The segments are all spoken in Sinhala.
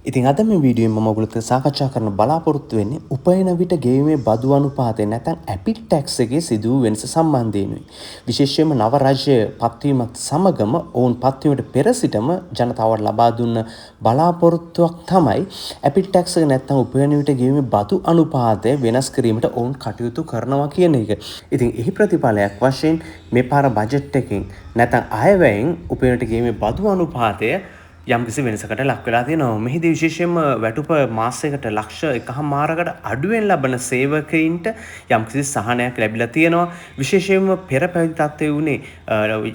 ඉතින් අද මේ වීඩියෝෙන් මම ඔයගොල්ලොත් එක්ක සාකච්ඡා කරන්න බලාපොරොත්තු වෙන්නේ උපයන විට ගෙවීමේ බදු අනුපාතය නැත්නම් ඇපිට් ටැක්ස් එකේ සිදු වූ වෙනස සම්බන්ධයෙන්ුයි. විශේෂයෙන්ම නව රජය පත්වීමත් සමගම ඔවුන් පත්වීමට පෙර සිටම ජනතාවට ලබා දුන්න බලාපොරොත්තුවක් තමයි ඇපිට් ටැක්ස් එක නැත්නම් උපයන විට ගෙවීමේ බදු අනුපාතය වෙනස් කිරීමට ඔවුන් කටයුතු කරනවා කියන එක. ඉතින් එහි ප්‍රතිඵලයක් වශයෙන් මේ පාර බජට් එකෙන් නැත්නම් අයවැයෙන් උපයනට ගෙවීමේ බදු අනුපාතය යම් කිසි වෙනසකට ලක් වෙලා තියෙනවා. මෙහිදී විශේෂයෙන්ම වැටුප මාසයකට ලක්ෂ 1.5කට අඩුවෙන් ලබන සේවකයින්ට යම් කිසි සහනයක් ලැබිලා තියෙනවා. විශේෂයෙන්ම පෙර පැවති තත්ත්වයේ උනේ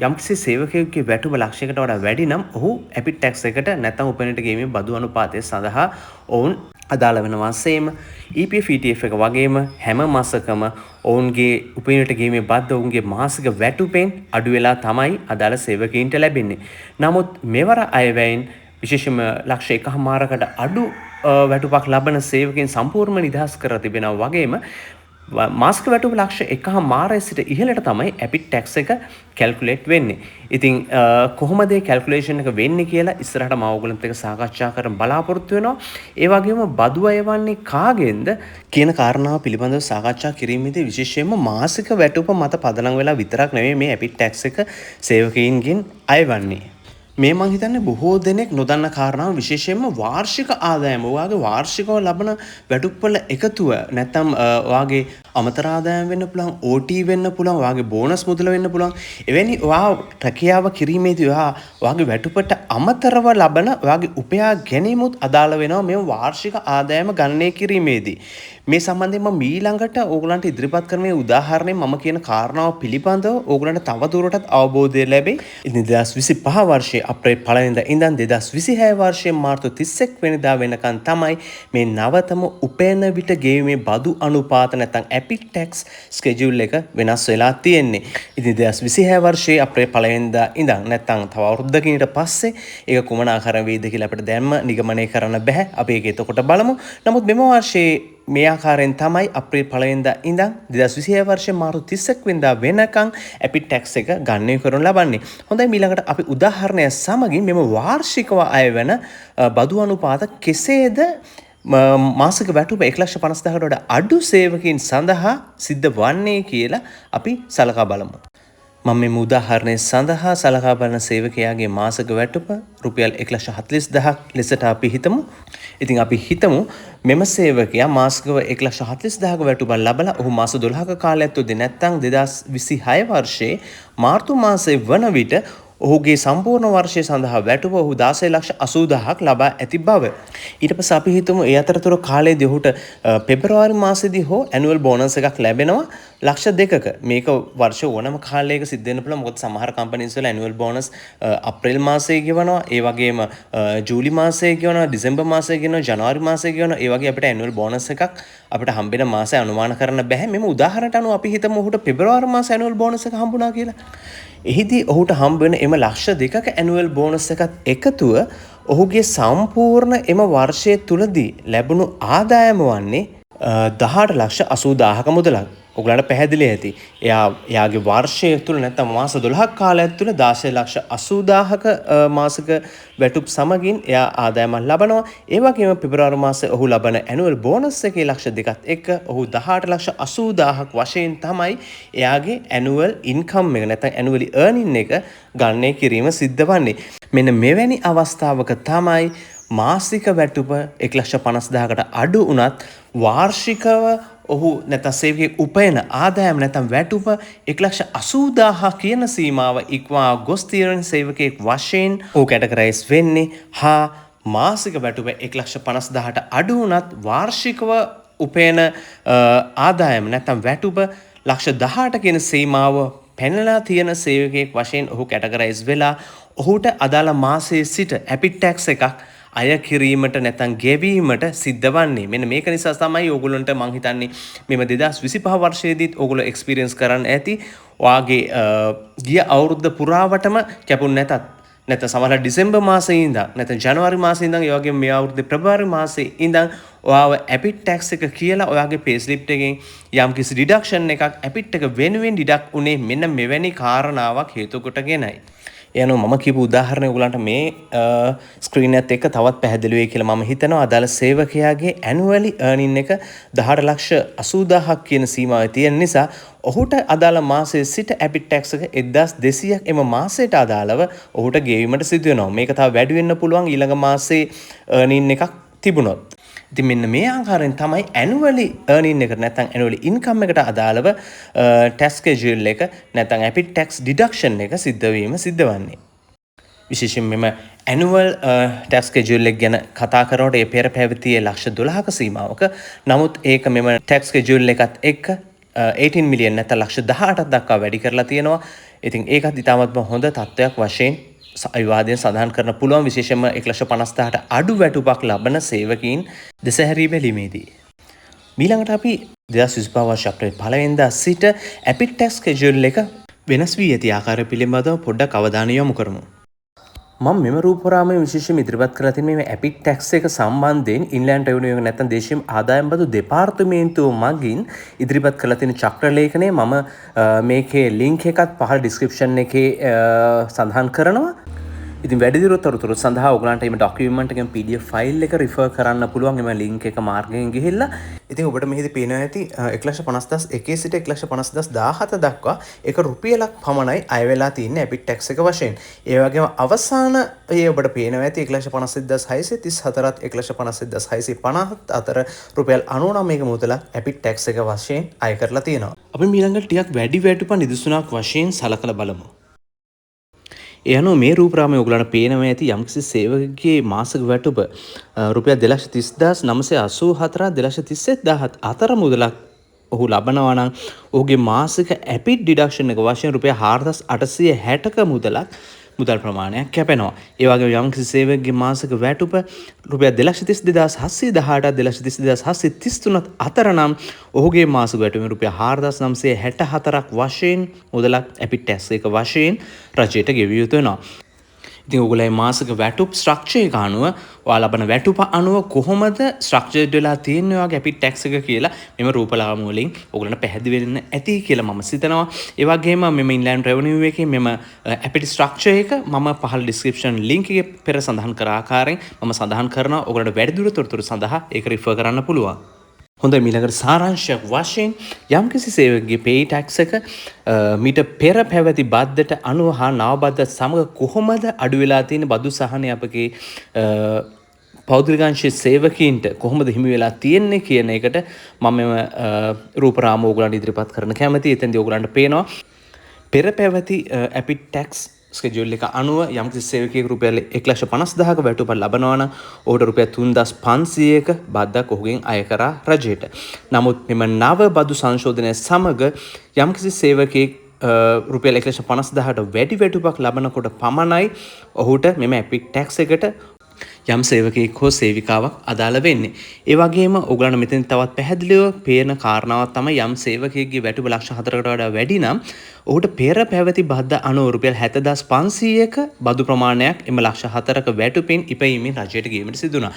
යම් කිසි සේවකයෙකුගේ වැටුප ලක්ෂයකට වඩා වැඩි නම් ඔහු ඇපිට් ටැක්ස් එකට නැත්නම් උපයනට ගෙවීමේ බදු අනුපාතය සඳහා ඔවුන් අදාළ වෙනවා. සේම EPF ETF එක වගේම හැම මාසකම ඔවුන්ගේ උපයනට ගෙවීමේ බද්ද ඔවුන්ගේ මාසික වැටුපෙන් අඩු වෙලා තමයි අදාළ සේවකයින්ට ලැබෙන්නේ. නමුත් මෙවර අයවැයෙන් විශේෂයෙන්ම ලක්ෂ 1.5කට අඩු වැටුපක් ලබන සේවකයන් සම්පූර්ණයෙන්ම නිදහස් කර තිබෙනවා වගේම මාසික වැටුප ලක්ෂ 1.5 සිට ඉහළට තමයි ඇපිට් ටැක්ස් එක කැල්කියුලේට් වෙන්නේ. ඉතින් කොහොමද මේ කැල්කියුලේෂන් එක වෙන්නේ කියලා ඉස්සරහට මම ඔයගොල්ලන්ත් එක්ක සාකච්ඡා කරන්න බලාපොරොත්තු වෙනවා. ඒ වගේම බදු අයවන්නේ කාගෙන්ද කියන කාරණාව පිළිබඳව සාකච්ඡා කිරීමේදී විශේෂයෙන්ම මාසික වැටුප මත පදනම් වෙලා විතරක් නෙවෙයි මේ ඇපිට් ටැක්ස් එක සේවකයින්ගෙන් අයවන්නේ. මේ මං හිතන්නේ බොහෝ දෙනෙක් නොදන්න කාරණාව විශේෂයෙන්ම වාර්ෂික ආදායම ඔයාගේ වාර්ෂිකව ලබන වැටුප්වල එකතුව නැත්නම් ඔයාගේ අමතර ආදායම් වෙන්න පුළුවන් OT වෙන්න පුළුවන් ඔයාගේ බෝනස් මුදල වෙන්න පුළුවන් එවැනි ඔයා රැකියාව කිරීමේදී ඔයාගේ වැටුපට අමතරව ලබන ඔයාගේ උපයා ගැනීමුත් අදාළ වෙනවා මේ වාර්ෂික ආදායම ගණනය කිරීමේදී මේ සම්බන්ධයෙන් මම ඊළඟට ඕගලන්ට ඉදිරිපත් කරන මේ උදාහරණය මම කියන කාරණාව පිළිබඳව ඕගලන්ට තවදුරටත් අවබෝධය ලැබෙයි. ඉතින් 2025 වර්ෂයේ අප්‍රේල් 1 වෙනිදා ඉඳන් 2026 වර්ෂයේ මාර්තු 31 වෙනිදා වෙනකන් තමයි මේ නවතම උපයන විට ගෙවීමේ බදු අනුපාත නැත්නම් ඇපිට් ටැක්ස් ස්කෙඩියුල් එක වෙනස් වෙලා තියෙන්නේ. ඉතින් 2026 වර්ෂයේ අප්‍රේල් 1 වෙනිදා ඉඳන් නැත්නම් තව අවුරුද්දකින් ඊට පස්සේ ඒක කුමන ආකාරයෙන් වේද කියලා අපිට දැන්ම නිගමනය කරන්න බෑ. අපි ඒක එතකොට බලමු. නමුත් මෙම වර්ෂයේ මේ ආකාරයෙන් තමයි අප්‍රේල් 1 වෙනිදා ඉඳන් 2026 වර්ෂයේ මාර්තු 31 වෙනිදා වෙනකන් ඇපිට් ටැක්ස් එක ගණනය කරනු ලබන්නේ. හොඳයි ඊළඟට අපි උදාහරණයක් සමගින් මෙම වාර්ෂිකව අයවන බදු අනුපාත කෙසේද මාසික වැටුප 1,50,000කට වඩා අඩු සේවකයන් සඳහා සිද්ධ වන්නේ කියලා අපි සලකා බලමු. මම මේ උදාහරණය සඳහා සලකා බලන සේවකයාගේ මාසික වැටුප රුපියල් 1,40,000ක් ලෙසට අපි හිතමු. ඉතින් අපි හිතමු මෙම සේවකයා මාසිකව 1,40,000ක වැටුපක් ලබලා ඔහු මාස 12ක කාලයක් තුළදී නැත්නම් 2026 වර්ෂයේ මාර්තු මාසයේ වන විට ඔහුගේ සම්පූර්ණ වර්ෂය සඳහා වැටුප ඔහු 16,80,000ක් ලබා ඇති බව. ඊට පස්සේ අපි හිතමු ඒ අතරතුර කාලයේදී ඔහුට පෙබරවාරි මාසයේදී හෝ ඇනුවල් බෝනස් එකක් ලැබෙනවා ලක්ෂ 2ක. මේක වර්ෂ ඕනම කාලයක සිද්ධ වෙන්න පුළුවන්. මොකද සමහර කම්පැනිස් වල ඇනුවල් බෝනස් අප්‍රේල් මාසයේ ගෙවනවා, ඒ වගේම ජූලි මාසයේ ගෙවනවා, දෙසැම්බර් මාසයේ ගෙවනවා, ජනවාරි මාසයේ ගෙවනවා. ඒ වගේ අපිට ඇනුවල් බෝනස් එකක් අපිට හම්බෙන මාසය අනුමාන කරන්න බෑ. මෙම උදාහරණයට අනුව අපි හිතමු ඔහුට පෙබරවාරි මාසයේ ඇනුවල් බෝනස් එක හම්බුණා කියලා. එහිදී ඔහුට හම්බ වෙන එම ලක්ෂ 2ක ඇනුවල් බෝනස් එකත් එකතුව ඔහුගේ සම්පූර්ණ එම වර්ෂය තුලදී ලැබුණු ආදායම වන්නේ 18,80,000ක මුදලක්. ඔයගලන්ට පැහැදිලි ඇති. එයාගේ වර්ෂය තුල නැත්නම් මාස 12ක කාලයක් තුල 16,80,000ක මාසික වැටුප් සමගින් එයා ආදායමක් ලබනවා. ඒ වගේම පෙබරවාරි මාසයේ ඔහු ලබන ඇනුවල් බෝනස් එකේ ලක්ෂ 2ත් එක්ක ඔහු 18,80,000ක් වශයෙන් තමයි එයාගේ ඇනුවල් ඉන්කම් එක නැත්නම් ඇනුවලි අර්නින් එක ගණනය කිරීම සිද්ධ වන්නේ. මෙන්න මෙවැනි අවස්ථාවක තමයි මාසික වැටුප 1,50,000කට අඩු වුණත් වාර්ෂිකව ඔහු නැත්නම් සේවකයෙක් උපයන ආදායම නැත්නම් වැටුප 1,80,000 කියන සීමාව ඉක්මවා ගොස් තියෙන සේවකයෙක් වශයෙන් ඔහු කැටගරයිස් වෙන්නේ. හා මාසික වැටුප 1,50,000ට අඩු වුණත් වාර්ෂිකව උපයන ආදායම නැත්නම් වැටුප ලක්ෂ 18 කියන සීමාව පැනලා තියෙන සේවකයෙක් වශයෙන් ඔහු කැටගරයිස් වෙලා ඔහුට අදාළ මාසයේ සිට ඇපිට් ටැක්ස් එකක් අය කිරීමට නැත්නම් ගෙවීමට සිද්ධ වන්නේ. මෙන්න මේක නිසා තමයි ඕගොල්ලන්ට මං හිතන්නේ මෙම 2025 වර්ෂයේදීත් ඕගොල්ලෝ එක්ස්පීරියන්ස් කරන්න ඇති. ඔයාගේ ගිය අවුරුද්ද පුරාවටම කැපුණ නැත්නම් සමහරවිට ඩිසෙම්බර් මාසයේ ඉඳන් නැත්නම් ජනවාරි මාසයේ ඉඳන් ඒ වගේම මේ අවුරුද්දේ පෙබරවාරි මාසයේ ඉඳන් ඔයාව ඇපිට් ටැක්ස් එක කියලා ඔයාගේ පේ ස්ලිප් එකෙන් යම්කිසි ඩිඩක්ෂන් එකක් ඇපිට් එක වෙනුවෙන් ඩිඩක්ට් උනේ මෙන්න මෙවැනි කාරණාවක් හේතු කොටගෙනයි. යනු මම කියපු උදාහරණය ඔයගලන්ට මේ ස්ක්‍රීන් එකත් එක්ක තවත් පැහැදිලි වෙයි කියලා මම හිතනවා. අදාළ සේවකයාගේ ඇනුවලි earning එක 18,80,000ක් කියන සීමාවේ තියෙන නිසා ඔහුට අදාළ මාසයේ සිට ඇපිට් ටැක්ස් එක 1,200ක් එම මාසයට අදාළව ඔහුට ගෙවීමට සිදු වෙනවා. මේක තව වැඩි වෙන්න පුළුවන් ඊළඟ මාසයේ earning එකක් තිබුණොත්. ඉතින් මෙන්න මේ ආකාරයෙන් තමයි ඇනුවලි earning එකට නැත්නම් ඇනුවලි ඉන්කම් එකට අදාළව ටැක්ස් ස්කෙඩියුල් එක නැත්නම් ඇපිට් ටැක්ස් ඩිඩක්ෂන් එක සිද්ධ වන්නේ. විශේෂයෙන් මෙම ඇනුවල් ටැක්ස් ස්කෙඩියුල් එක ගැන කතා කරනකොට ඒ පෙර පැවතියේ ලක්ෂ 12ක සීමාවක. නමුත් ඒක මෙම ටැක්ස් ස්කෙඩියුල් එකත් එක්ක 18 මිලියන් නැත්නම් ලක්ෂ 18ක් දක්වා වැඩි කරලා තියෙනවා. ඉතින් ඒකත් ඉතාමත්ම හොඳ තත්ත්වයක් වශයෙන් විවාදයෙන් සඳහන් කරන්න පුළුවන්. විශේෂයෙන්ම 1,50,000ට අඩු වැටුපක් ලබන සේවකීන් දෙසහැරී බැලීමේදී. ඊළඟට අපි 2025 වර්ෂ අප්‍රේල් 1 වෙනිදා සිට ඇපිට් ටැක්ස් ස්කෙඩියුල් එක වෙනස් වී ඇති ආකාරය පිළිබඳව පොඩ්ඩක් අවධානය යොමු කරමු. මම මෙම රූපරාමයේ විශේෂයෙන් ඉදිරිපත් කරලා තියෙන මේ ඇපිට් ටැක්ස් එක සම්බන්ධයෙන් ඉන්ලෑන්ඩ් රෙවිනියු එක නැත්නම් දේශීය ආදායම් බදු දෙපාර්තමේන්තුව මගින් ඉදිරිපත් කරලා තියෙන චක්‍ර ලේඛනය මම මේකේ ලින්ක් එකත් පහළ ඩිස්ක්‍රිප්ෂන් එකේ සඳහන් කරනවා. ඉතින් වැඩිදුර තොරතුරු සඳහා ඔයගලන්ට මේ ඩොකියුමන්ට් එකෙන් PDF ෆයිල් එක රිෆර් කරන්න පුළුවන් එම ලින්ක් එක මාර්ගයෙන් ගිහිල්ලා. ඉතින් ඔබට මෙහිදී පේනවා ඇති 1,50,001 සිට 1,50,017 දක්වා ඒක රුපියලක් පමණයි අය වෙලා තියෙන්නේ ඇපිට් ටැක්ස් එක වශයෙන්. ඒ වගේම අවසාන ඔබට පේනවා ඇති 1,50,634ත් 1,50,650 අතර රුපියල් 99ක මුදල ඇපිට් ටැක්ස් එක වශයෙන් අය කරලා තියෙනවා. අපි ඊළඟට ටිකක් වැඩි වැටුප නිදසුනක් වශයෙන් සලකලා බලමු. ඒ අනුව මේ රූපරාමයේ ඔයගලන්ට පේනවා ඇති යම්කිසි සේවකගේ මාසික වැටුප රුපියල් 2,30,984 2,31,000 අතර මුදලක් ඔහු ලබනවා නම් ඔහුගේ මාසික ඇපිට් ඩිඩක්ෂන් එක වශයෙන් රුපියල් 4,860ක මුදල් ප්‍රමාණයක් කැපෙනවා. ඒ වගේම යම්කිසි සේවකගේ මාසික වැටුප රුපියල් 2,32,718 2,32,733 අතර නම් ඔහුගේ මාසික වැටුම රුපියල් 4,964ක් වශයෙන් මුදලක් ඇපිට් ටැක්ස් එක වශයෙන් රජයට ගෙවිය යුතු වෙනවා. ඉතින් ඔයගොල්ලෝ මේ මාසික වැටුප් ස්ට්‍රක්චර් එක අනුව ඔයාලා ලබන වැටුප අනුව කොහොමද ස්ට්‍රක්චර්ඩ් වෙලා තියෙන්නේ ඔයාගේ ඇපිට් ටැක්ස් එක කියලා මෙම රූපලාම වලින් ඔයගොල්ලන්ට පැහැදිලි වෙන්න ඇති කියලා මම සිතනවා. ඒ වගේම මෙම ඉන්ලෑන්ඩ් රෙවිනියු එකේ මෙම ඇපිට් ස්ට්‍රක්චර් එක මම පහළ ඩිස්ක්‍රිප්ෂන් ලින්ක් එකේ පෙර සඳහන් කර ආකාරයෙන් මම සඳහන් කරනවා. ඔයගොල්ලන්ට වැඩිදුර තොරතුරු සඳහා ඒක රිෆර් කරන්න පුළුවන්. හොඳයි ඊළඟට සාරාංශයක් වශයෙන් යම්කිසි සේවකගේ පේ ටැක්ස් එක මීට පෙර පැවති බද්දට අනුව හා නව බද්දත් සමග කොහොමද අඩු වෙලා තියෙන බදු සහනය අපගේ පෞද්ගලිකාංශයේ සේවකීන්ට කොහොමද හිමි වෙලා තියෙන්නේ කියන එකට මම මෙම රූපරාම ඔයගලන්ට ඉදිරිපත් කරන්න කැමතියි. එතෙන්දී ඔයගලන්ට පේනවා පෙර පැවති ඇපිට් ටැක්ස් ස්කෙඩියුල් එක අනුව යම්කිසි සේවකයෙකු රුපියල් 1,50,000ක වැටුපක් ලබනවා නම් ඔහුට රුපියල් 3,500ක බද්දක් ඔහුගෙන් අය කරා රජයට. නමුත් මෙම නව බදු සංශෝධනය සමග යම්කිසි සේවකයෙක් රුපියල් 1,50,000ට වැඩි වැටුපක් ලබනකොට පමණයි ඔහුට මෙම ඇපිට් ටැක්ස් එකට යම් සේවකයෙක් හෝ සේවිකාවක් අදාළ වෙන්නේ. ඒ වගේම ඔයගලන්ට මෙතන තවත් පැහැදිලිව පේන කාරණාවක් තමයි යම් සේවකයෙක්ගේ වැටුප ලක්ෂ 4කට වඩා වැඩි නම් ඔහුට පෙර පැවති බද්ද අනුව රුපියල් 70,500ක බදු ප්‍රමාණයක් එම ලක්ෂ 4ක වැටුපෙන් ඉපයීමෙන් රජයට ගෙවීමට සිදු වුණා.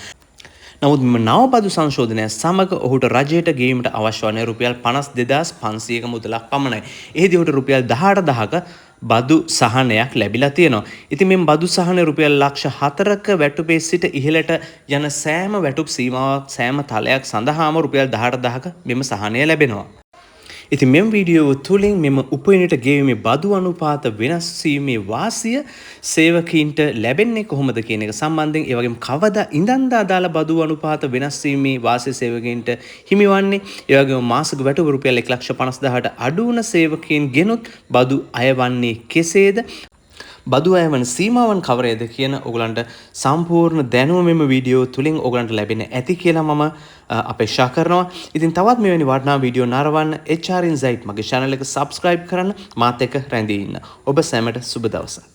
නමුත් මෙම නව බදු සංශෝධනය සමග ඔහුට රජයට ගෙවීමට අවශ්‍ය වන්නේ රුපියල් 52,500ක මුදලක් පමණයි. එහිදී ඔහුට රුපියල් 18,000ක බදු සහනයක් ලැබිලා තියෙනවා. ඉතින් මේ බදු සහනය රුපියල් ලක්ෂ 4ක වැටුපේ සිට ඉහළට යන සෑම වැටුප් සීමාවක් සෑම තලයක් සඳහාම රුපියල් 18,000ක මෙම සහනය ලැබෙනවා. ඉතින් මෙම වීඩියෝ තුලින් මෙම උපයනට ගෙවීමේ බදු අනුපාත වෙනස් වීමේ වාසිය සේවකීන්ට ලැබෙන්නේ කොහොමද කියන එක සම්බන්ධයෙන් ඒ වගේම කවදා ඉඳන්ද අදාළ බදු අනුපාත වෙනස් වීමේ වාසිය සේවකීන්ට හිමිවන්නේ ඒ වගේම මාසික වැටුප රුපියල් 1,50,000ට අඩු වන සේවකීන් ගෙනුත් බදු අයවන්නේ කෙසේද බදු අයවන සීමාවන් කවරේද කියන ඔයගලන්ට සම්පූර්ණ දැනුම මෙම වීඩියෝ තුලින් ඔයගලන්ට ලැබෙන ඇති කියලා මම අපේක්ෂා කරනවා. ඉතින් තවත් මෙවැනි වටිනා වීඩියෝ නරවන්න HR Insight මගේ channel එක subscribe කරන්න මාත් එක්ක රැඳී ඉන්න. ඔබ සැමට සුබ දවසක්.